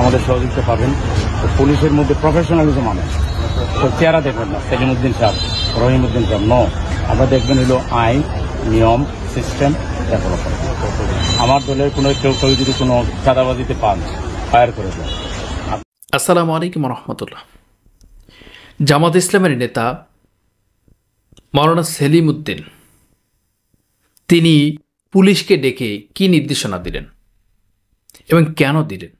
আমাদের সহযোগিতা পাবেন। পুলিশের মধ্যে প্রফেশনালিজম আনে, তো চেহারা দেখবেন না সেলিমউদ্দিন সাহেব, রহিমউদ্দিন সাহেব, আমরা দেখবেন হলো আইন, নিয়ম, সিস্টেম ডেভেলপ করে। আমার দলের কোনো কেউ যদি কোনো চাঁদাবাজিতে পান, ফায়ার করে দেন। আসসালামু আলাইকুম রহমতুল্লাহ। জামাত ইসলামের নেতা মাওলানা সেলিমউদ্দিন তিনি পুলিশকে ডেকে কি নির্দেশনা দিলেন এবং কেন দিলেন,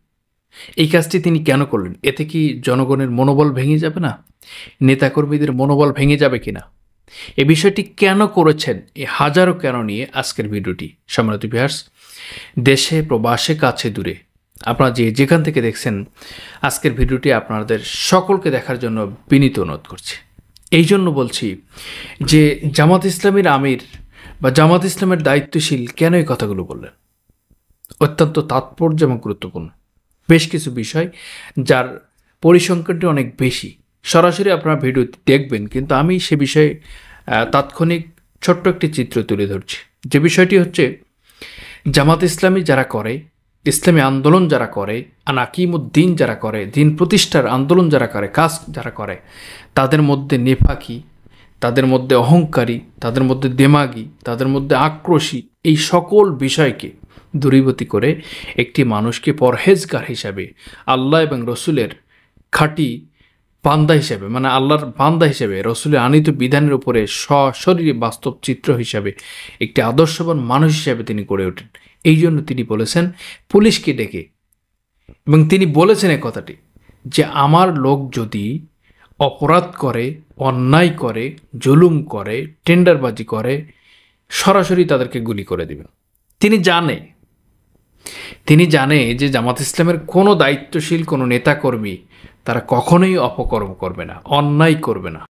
এই কাজটি তিনি কেন করলেন? এতে কি জনগণের মনোবল ভেঙে যাবে না? নেতাকর্মীদের মনোবল ভেঙে যাবে কিনা? এই বিষয়টি কেন করেছেন, এই হাজারো কেন নিয়ে আজকের ভিডিওটি। সম্মানিত ভিউয়ার্স, দেশে প্রবাসে কাছে দূরে আপনারা যেখান থেকে দেখছেন আজকের ভিডিওটি আপনাদের সকলকে দেখার জন্য বিনীত অনুরোধ করছি। এই জন্য বলছি যে জামাত ইসলামের আমির বা জামাত ইসলামের দায়িত্বশীল কেন এই কথাগুলো বললেন, অত্যন্ত তাৎপর্য এবং গুরুত্বপূর্ণ বেশ কিছু বিষয়, যার পরিসংখ্যানটি অনেক বেশি। সরাসরি আপনারা ভিডিও দেখবেন, কিন্তু আমি সে বিষয়ে তাৎক্ষণিক ছোট্ট একটি চিত্র তুলে ধরছি। যে বিষয়টি হচ্ছে, জামাত ইসলামী যারা করে, ইসলামী আন্দোলন যারা করে, আনাকিমুদ্দিন যারা করে, দিন প্রতিষ্ঠার আন্দোলন যারা করে, কাজ যারা করে, তাদের মধ্যে নেফাকি, তাদের মধ্যে অহংকারী, তাদের মধ্যে দেমাগি, তাদের মধ্যে আক্রোশী, এই সকল বিষয়কে দূরীভূত করে একটি মানুষকে পরহেজগার হিসাবে, আল্লাহ এবং রসুলের খাঁটি বান্দা হিসেবে, মানে আল্লাহর বান্দা হিসেবে, রসুলের আনিত বিধানের উপরে সশরীরে বাস্তব চিত্র হিসাবে, একটি আদর্শবান মানুষ হিসাবে তিনি গড়ে ওঠেন। এই জন্য তিনি বলেছেন পুলিশকে ডেকে, এবং তিনি বলেছেন এই কথাটি যে আমার লোক যদি অপরাধ করে, অন্যায় করে, জুলুম করে, টেন্ডারবাজি করে, সরাসরি তাদেরকে গুলি করে দিবেন। তিনি জানে যে জামাত ইসলামের কোনো দায়িত্বশীল কোনো নেতাকর্মী তারা কখনোই অপকর্ম করবে না, অন্যায় করবে না।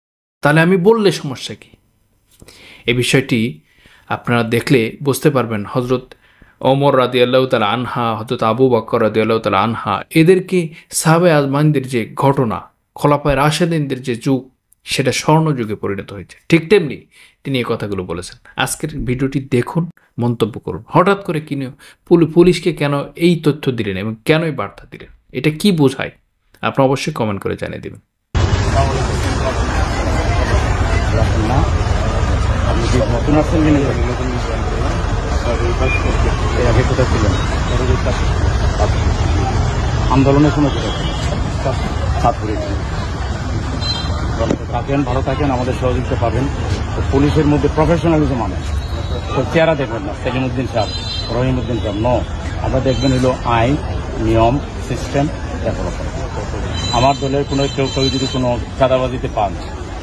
তাহলে আমি বললে সমস্যা কি? এই বিষয়টি আপনারা দেখলে বুঝতে পারবেন। হজরত ওমর রাদিয়াল্লাহু তাআলা আনহা, হযরত আবু বকর রাদিয়াল্লাহু তাআলা আনহা, এদেরকে সাহাবে আজমাইনদের যে ঘটনা, খোলাফায়ে রাশেদিনদের যে যুগ, সেটা স্বর্ণযুগে পরিণত হয়েছে। ঠিক তেমনি তিনি এই কথাগুলো বলেছেন। আজকের ভিডিওটি দেখুন, মন্তব্য করুন। হঠাৎ করে পুলিশকে কেন এই তথ্য দিলেন এবং কেন এই বার্তা দিলেন, এটা কি বোঝায়? আপনারা অবশ্যই কমেন্ট করে জানিয়ে দেবেন। আপনি কি নতুন আসছেন কিনা? আগে কোথায় ছিলেন? আন্দোলনের সময় কোথায় ছিলেন? সাতপুরে ছিলেন। থাকেন, ভালো থাকেন, আমাদের সহযোগিতা পাবেন। পুলিশের মধ্যে প্রফেশনালিজম আনে, তো চেহারা দেখবেন না সেলিমউদ্দিন সাহেব, রহিমউদ্দিন সাহেব, আমরা দেখবেন হলো আইন, নিয়ম, সিস্টেম ডেভেলপ করে। আমার দলের কোনো কেউ যদি কোনো চাঁদাবাজিতে পান,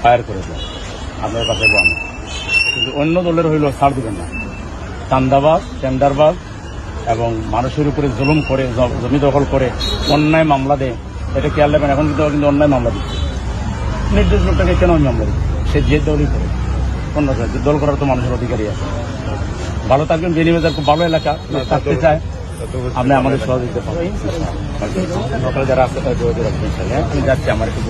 ফায়ার করে দেন, আপনার কাছে বল। কিন্তু অন্য দলের হইল ছাড় দিবেন না। চাঁদাবাজ, টেন্ডারবাজ এবং মানুষের উপরে জুলুম করে, জমি দখল করে, অন্যায় মামলা দেয়, এটা খেয়াল রাখবেন। এখন কিন্তু অন্যায় মামলা দিচ্ছে, নির্দোষ লোকটাকে কেন মামলা দিচ্ছে? সে যে দলই করে, অন্য দল করার তো মানুষের অধিকারই আছে। ভালো থাকবেন। বেনিবাজার খুব ভালো এলাকা, থাকতে চায়, আপনি আমাদের সহযোগিতা পাবেন। সকালে যারা আসতে তারা যোগাযোগ রাখবেন। আমি যাচ্ছি, আমার একটু